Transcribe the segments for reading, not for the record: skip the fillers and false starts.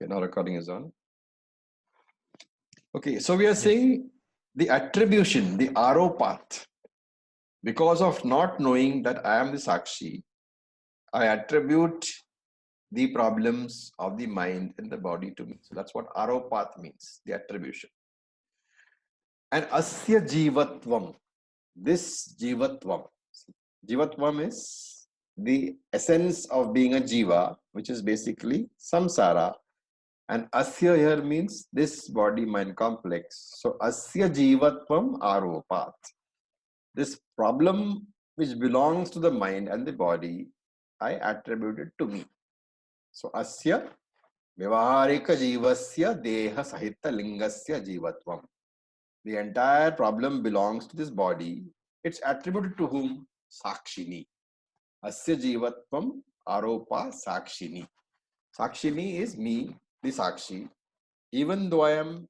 Okay, now recording is on. Okay, so we are Yes. saying the attribution, the RO path. Because of not knowing that I am the Sakshi, I attribute the problems of the mind and the body to me. So that's what RO path means, the attribution. And asya jivatvam, this jivatvam. Jivatvam is the essence of being a jiva, which is basically samsara. And asya here means this body mind complex. So asya jivatvam aropat. This problem which belongs to the mind and the body, I attribute it to me. So asya vyavaharika jivasya deha sahita lingasya jivatvam. The entire problem belongs to this body. It's attributed to whom? Sakshini. Asya jivatvam aropa sakshini. Sakshini is me, the Sakshi. Even though I am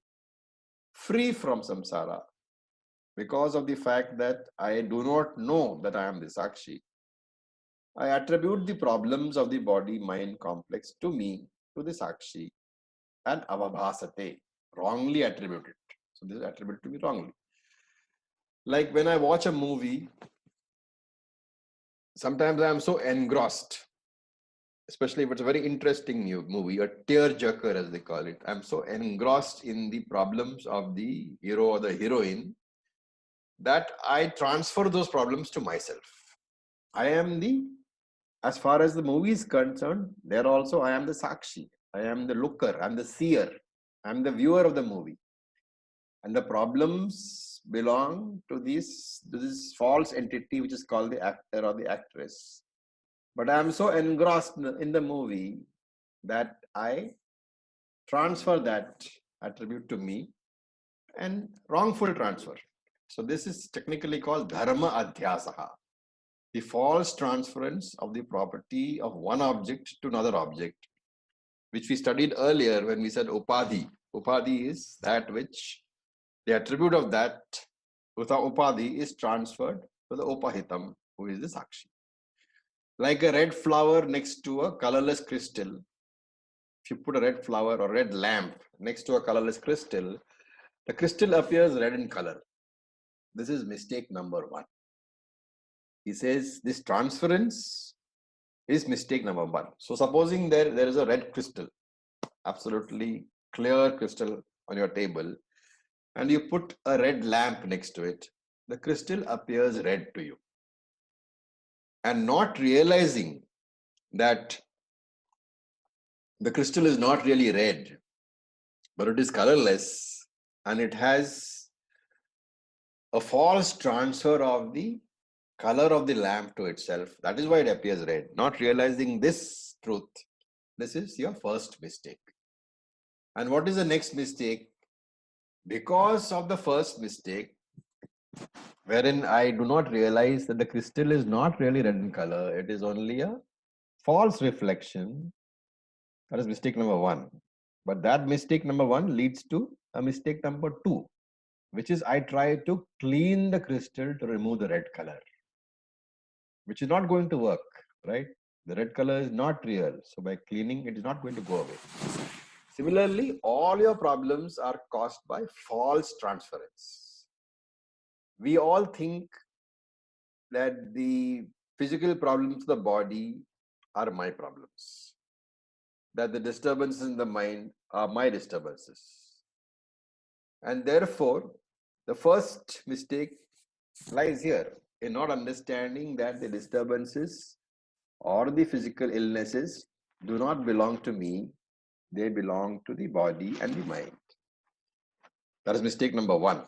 free from samsara, because of the fact that I do not know that I am the Sakshi, I attribute the problems of the body-mind complex to me, to the Sakshi, and avabhasate, wrongly attributed. So this is attributed to me wrongly. Like when I watch a movie, sometimes I am so engrossed, especially if it's a very interesting new movie, a tear-jerker as they call it. I'm so engrossed in the problems of the hero or the heroine that I transfer those problems to myself. I am the, as far as the movie is concerned, there also I am the Sakshi. I am the looker, I'm the seer, I'm the viewer of the movie. And the problems belong to this false entity which is called the actor or the actress. But I am so engrossed in the movie that I transfer that attribute to me, and wrongful transfer. So this is technically called dharma adhyasaha, the false transference of the property of one object to another object, which we studied earlier when we said upadhi. Upadhi is that which the attribute of that without upadhi is transferred to the upahitam, who is the sakshi. Like a red flower next to a colorless crystal. If you put a red flower or red lamp next to a colorless crystal, the crystal appears red in color. This is mistake number one. He says this transference is mistake number one. So supposing there is a red crystal, absolutely clear crystal on your table, and you put a red lamp next to it, the crystal appears red to you. And not realizing that the crystal is not really red, but it is colorless, and it has a false transfer of the color of the lamp to itself. That is why it appears red. Not realizing this truth, this is your first mistake. And what is the next mistake? Because of the first mistake, wherein I do not realize that the crystal is not really red in color, it is only a false reflection. That is mistake number one. But that mistake number one leads to a mistake number two, which is I try to clean the crystal to remove the red color, which is not going to work, right? The red color is not real. So by cleaning, it is not going to go away. Similarly, all your problems are caused by false transference. We all think that the physical problems of the body are my problems, that the disturbances in the mind are my disturbances. And therefore, the first mistake lies here in not understanding that the disturbances or the physical illnesses do not belong to me, they belong to the body and the mind. That is mistake number one.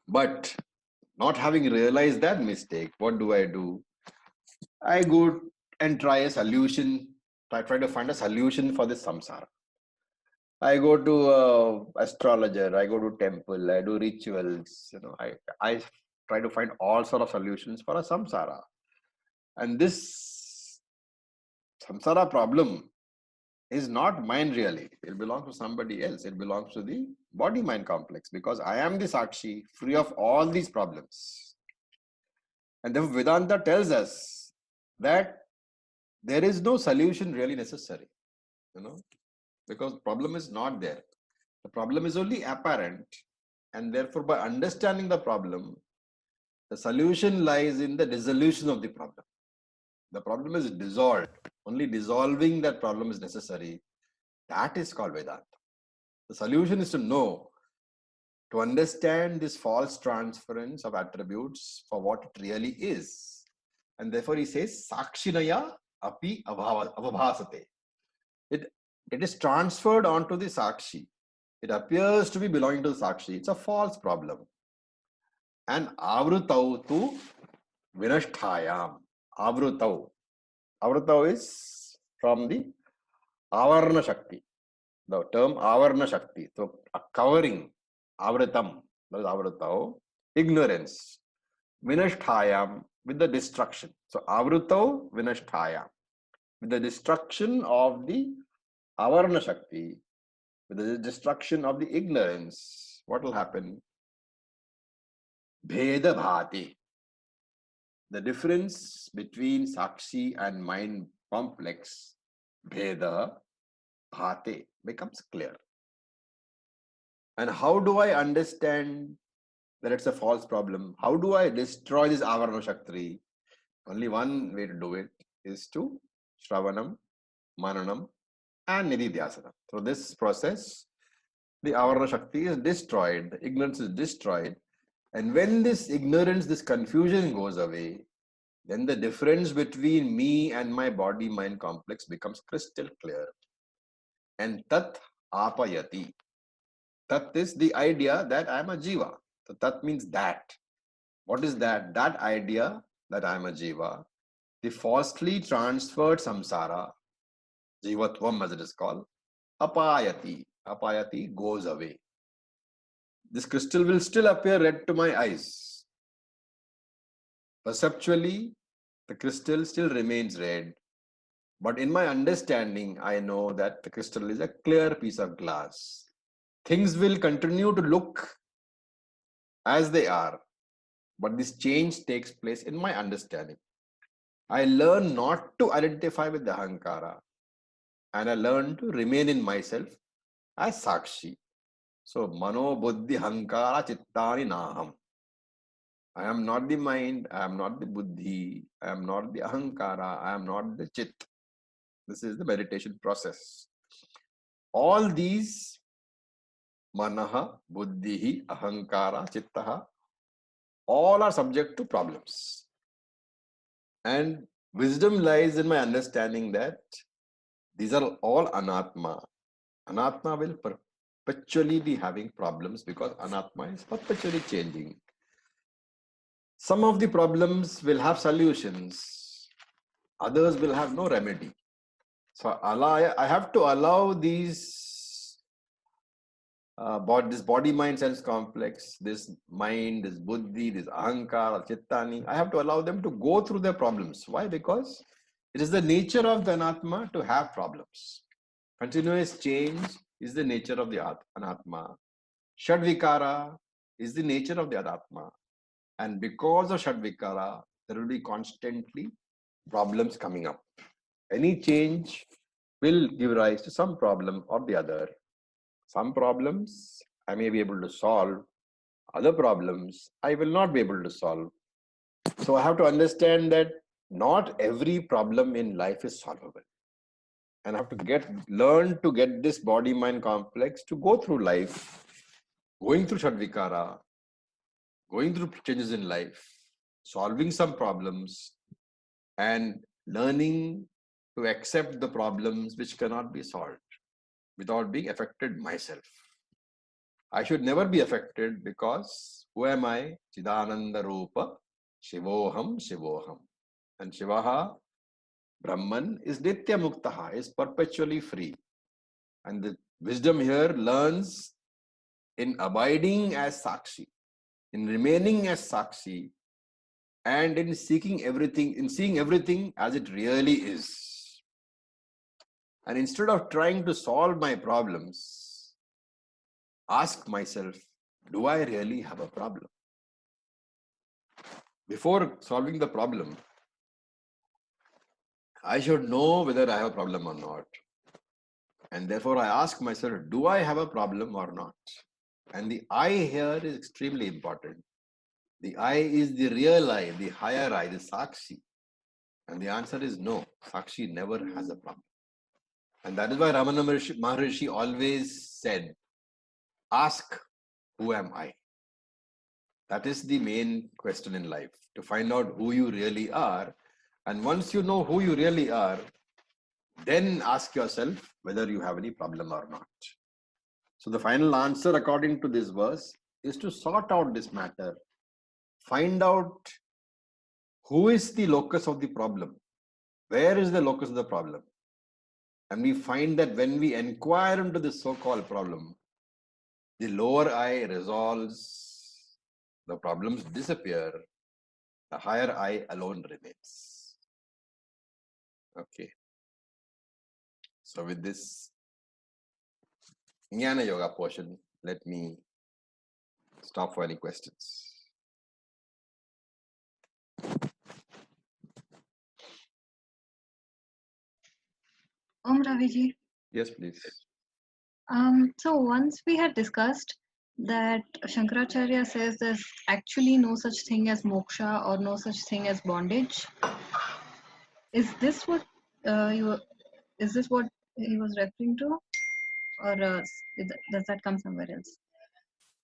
But not having realized that mistake, what do? I go and try a solution, try to find a solution for this samsara. I go to astrologer, I go to temple, I do rituals, I try to find all sort of solutions for a samsara. And this samsara problem is not mine really. It belongs to somebody else. It belongs to the body-mind complex, because I am the Sakshi, free of all these problems. And therefore Vedanta tells us that there is no solution really necessary. because the problem is not there. The problem is only apparent, and therefore by understanding the problem, the solution lies in the dissolution of the problem. The problem is dissolved. Only dissolving that problem is necessary. That is called Vedanta. The solution is to know, to understand this false transference of attributes for what it really is. And therefore he says, Sakshinaya api avabhasate. It is transferred onto the Sakshi. It appears to be belonging to the Sakshi. It's a false problem. And avrutau tu vinashthayam. Avrutau. Avrutau is from the Avarna Shakti. The term Avarna Shakti. So a covering. Avritam. That is Avrutau. Ignorance. Vinashthayam, with the destruction. So Avrutau Vinashthayam. With the destruction of the Avarna Shakti, with the destruction of the ignorance, what will happen? Bheda Bhati. The difference between Sakshi and mind complex, Bheda Bhate, becomes clear. And how do I understand that it's a false problem? How do I destroy this Avarana Shakti? Only one way to do it is to Shravanam, Mananam, and Nididhyasana. Through this process, the Avarana Shakti is destroyed, the ignorance is destroyed. And when this ignorance, this confusion goes away, then the difference between me and my body-mind complex becomes crystal clear. And Tat Apayati. Tat is the idea that I am a Jiva. So Tat means that. What is that? That idea that I am a Jiva, the falsely transferred samsara, Jivatvam as it is called, Apayati. Apayati goes away. This crystal will still appear red to my eyes. Perceptually, the crystal still remains red. But in my understanding, I know that the crystal is a clear piece of glass. Things will continue to look as they are. But this change takes place in my understanding. I learn not to identify with the Ahankara. And I learn to remain in myself as Sakshi. So, Mano Buddhi Hankara Chittani Naham. I am not the mind, I am not the Buddhi, I am not the Ahankara, I am not the Chit. This is the meditation process. All these Manaha, Buddhihi, Ahankara, Chittaha, all are subject to problems. And wisdom lies in my understanding that these are all Anatma. Anatma will perpetually be having problems because Anatma is perpetually changing. Some of the problems will have solutions. Others will have no remedy. So I have to allow these this body, mind, sense complex, this mind, this buddhi, this ahankara, chittani, I have to allow them to go through their problems. Why? Because it is the nature of the anatma to have problems. Continuous change is the nature of the anatma. Shadvikara is the nature of the anatma. And because of Shadvikara, there will be constantly problems coming up. Any change will give rise to some problem or the other. Some problems I may be able to solve. Other problems I will not be able to solve. So I have to understand that not every problem in life is solvable. And I have to learn to get this body-mind complex to go through life, going through Shadvikara, going through changes in life, solving some problems, and learning to accept the problems which cannot be solved without being affected myself. I should never be affected because who am I? Chidananda Rupa, Shivoham, Shivoham. And Shivaha, Brahman, is Nitya Muktaha, is perpetually free. And the wisdom here learns in abiding as Sakshi, in remaining as Sakshi, and in seeing everything as it really is. And instead of trying to solve my problems, ask myself, do I really have a problem? Before solving the problem, I should know whether I have a problem or not. And therefore I ask myself, do I have a problem or not? And the I here is extremely important. The I is the real I, the higher I, the Sakshi. And the answer is no. Sakshi never has a problem. And that is why Ramana Maharishi always said, ask, who am I? That is the main question in life, to find out who you really are. And once you know who you really are, then ask yourself whether you have any problem or not. So the final answer according to this verse is to sort out this matter. Find out who is the locus of the problem. Where is the locus of the problem? And we find that when we inquire into this so-called problem, the lower I resolves, the problems disappear, the higher I alone remains. Okay. So with this Jnana Yoga portion, let me stop for any questions. Raviji. Yes, please. So once we had discussed that Shankaracharya says there's actually no such thing as moksha or no such thing as bondage. Is this what is this what he was referring to, or does that come somewhere else?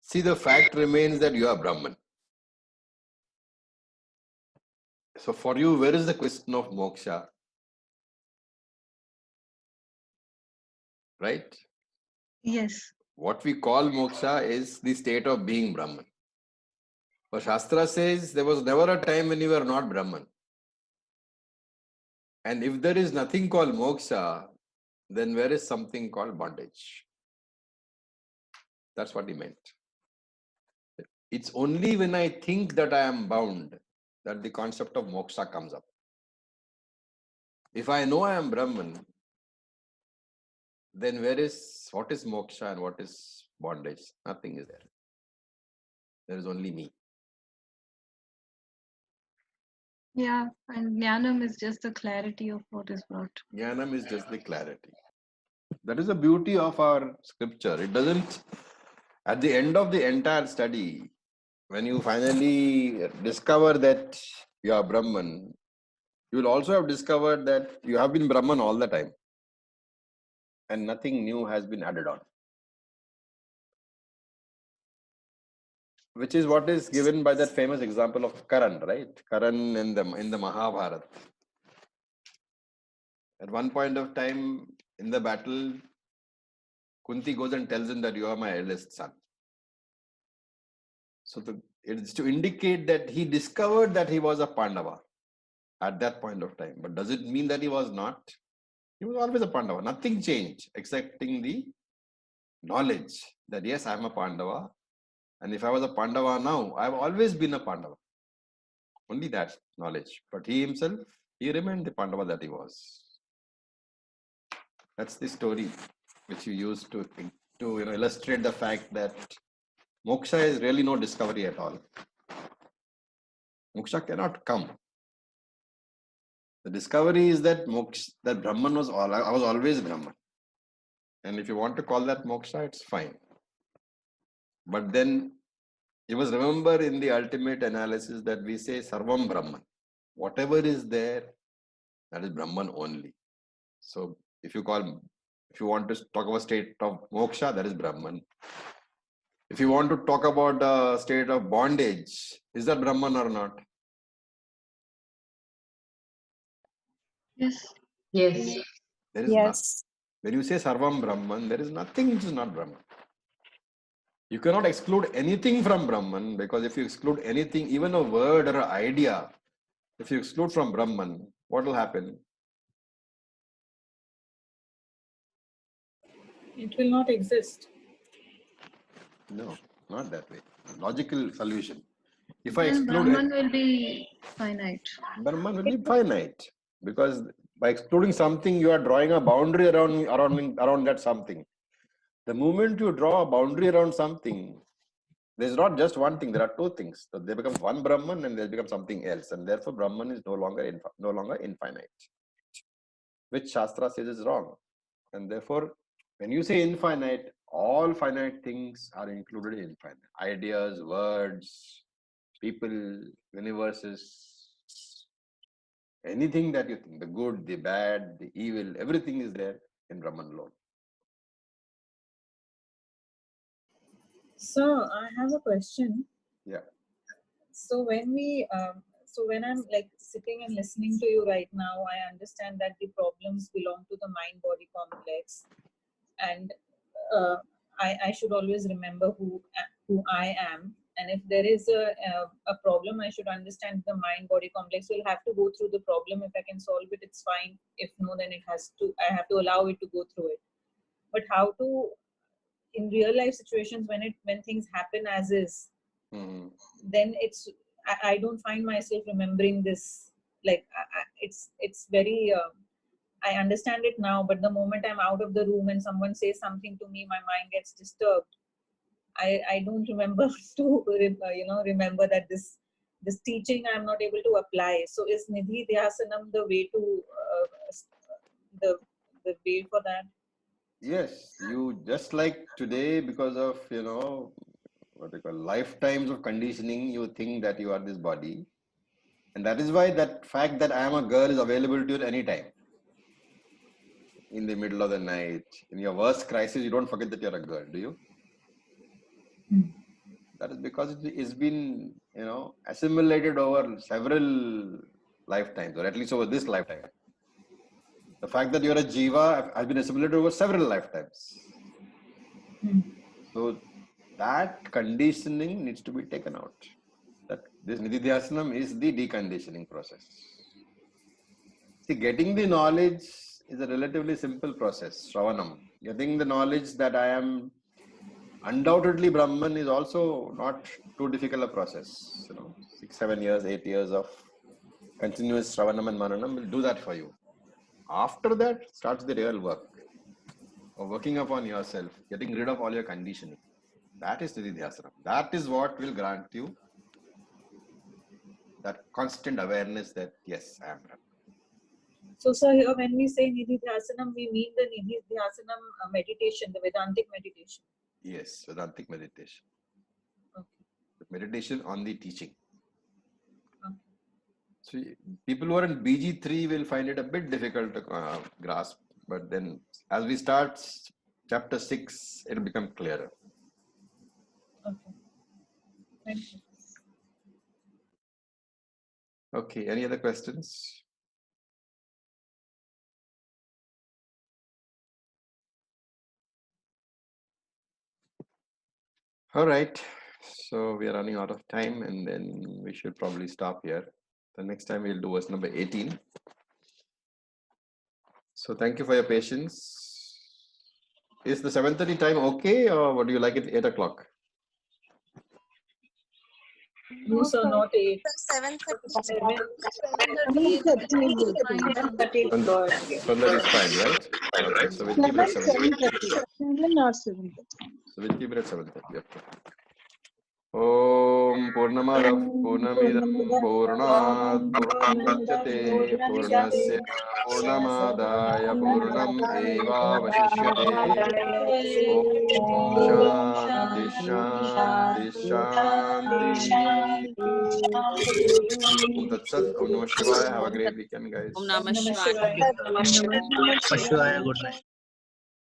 See, the fact remains that you are Brahman. So for you, where is the question of moksha? Right? Yes. What we call moksha is the state of being Brahman. But Shastra says there was never a time when you were not Brahman. And if there is nothing called moksha, then where is something called bondage? That's what he meant. It's only when I think that I am bound that the concept of moksha comes up. If I know I am Brahman, then what is moksha and what is bondage? Nothing is there. There is only me. Yeah, and Jnanam is just the clarity of what is what. Jnanam is just the clarity. That is the beauty of our scripture. It doesn't, at the end of the entire study, when you finally discover that you are Brahman, you will also have discovered that you have been Brahman all the time. And nothing new has been added on. Which is what is given by that famous example of Karan, right? Karan in the Mahabharata. At one point of time in the battle, Kunti goes and tells him that you are my eldest son. So it's to indicate that he discovered that he was a Pandava at that point of time. But does it mean that he was not? He was always a Pandava. Nothing changed excepting the knowledge that yes, I am a Pandava. And if I was a Pandava now, I have always been a Pandava. Only that knowledge. But he himself, he remained the Pandava that he was. That's the story which you use to illustrate the fact that moksha is really no discovery at all. Moksha cannot come. The discovery is that that Brahman was I was always Brahman. And if you want to call that moksha, it's fine. But then you must remember in the ultimate analysis that we say Sarvam Brahman. Whatever is there, that is Brahman only. So if you want to talk about state of moksha, that is Brahman. If you want to talk about the state of bondage, is that Brahman or not? Yes. Yes. There is nothing. When you say Sarvam Brahman, there is nothing which is not Brahman. You cannot exclude anything from Brahman, because if you exclude anything, even a word or an idea, if you exclude from Brahman, what will happen? It will not exist. No, not that way. Logical solution. If Then I exclude Brahman will be finite. Brahman will be finite, because by excluding something, you are drawing a boundary around that something. The moment you draw a boundary around something, there's not just one thing, there are two things. So they become one Brahman and they become something else. And therefore, Brahman is no longer infinite, which Shastra says is wrong. And therefore, When you say infinite, all finite things are included in infinite. Ideas, words, people, universes, anything that you think, the good, the bad, the evil, everything is there in Brahman alone. So I have a question. Yeah. So when I'm like sitting and listening to you right now, I understand that the problems belong to the mind-body complex, and I should always remember who I am. And if there is a problem, I should understand the mind-body complex will have to go through the problem. If I can solve it, it's fine. If no, then I have to allow it to go through it. But how to, in real life situations, when things happen as is, then I don't find myself remembering this. Like it's very. I understand it now, but the moment I'm out of the room and someone says something to me, my mind gets disturbed. I don't remember to remember that this teaching I'm not able to apply. So is Nidhi Dhyasanam the way to the way for that? Yes, you just like today, because of what they call lifetimes of conditioning, you think that you are this body, and that is why that fact that I am a girl is available to you at any time. In the middle of the night, in your worst crisis, you don't forget that you're a girl, do you? That is because it's been assimilated over several lifetimes, or at least over this lifetime. The fact that you're a jiva has been assimilated over several lifetimes. So that conditioning needs to be taken out. That this Nididhyasanam is the deconditioning process. See, getting the knowledge is a relatively simple process. Shravanam. Getting the knowledge that I am undoubtedly Brahman is also not too difficult a process. 6, 7 years, 8 years of continuous Shravanam and Mananam will do that for you. After that starts the real work of working upon yourself, getting rid of all your conditioning. That is Nididhyasanam. That is what will grant you that constant awareness that yes, I am Brahman. So, sir, here when we say Nidhi Dhyasanam, we mean the Nidhi Dhyasanam meditation, the Vedantic meditation. Yes, Vedantic meditation. Okay. The meditation on the teaching. Okay. So, people who are in BG3 will find it a bit difficult to grasp, but then as we start chapter 6, it will become clearer. Okay. Thank you. Okay, any other questions? All right, so we are running out of time, and then we should probably stop here. The next time we'll do verse number 18. So thank you for your patience. Is the 7:30 time okay, or would you like it 8 o'clock? No, sir, not 8. 7:30. 7:30 is fine, right? Okay, so we'll keep it at 7:30. 7 or 7:30. So we'll keep it at 7:30. Okay. Om Purnamadav Purnamidam Purnat Purnamudachyate Purnasya Purnamadaya Purnam Eva Vasishyate. Om Shanti Shanti Shanti. Om Tat Sat. Om Namah Shivaya. Have a great weekend, guys. Om Namah Shivaya. Good night.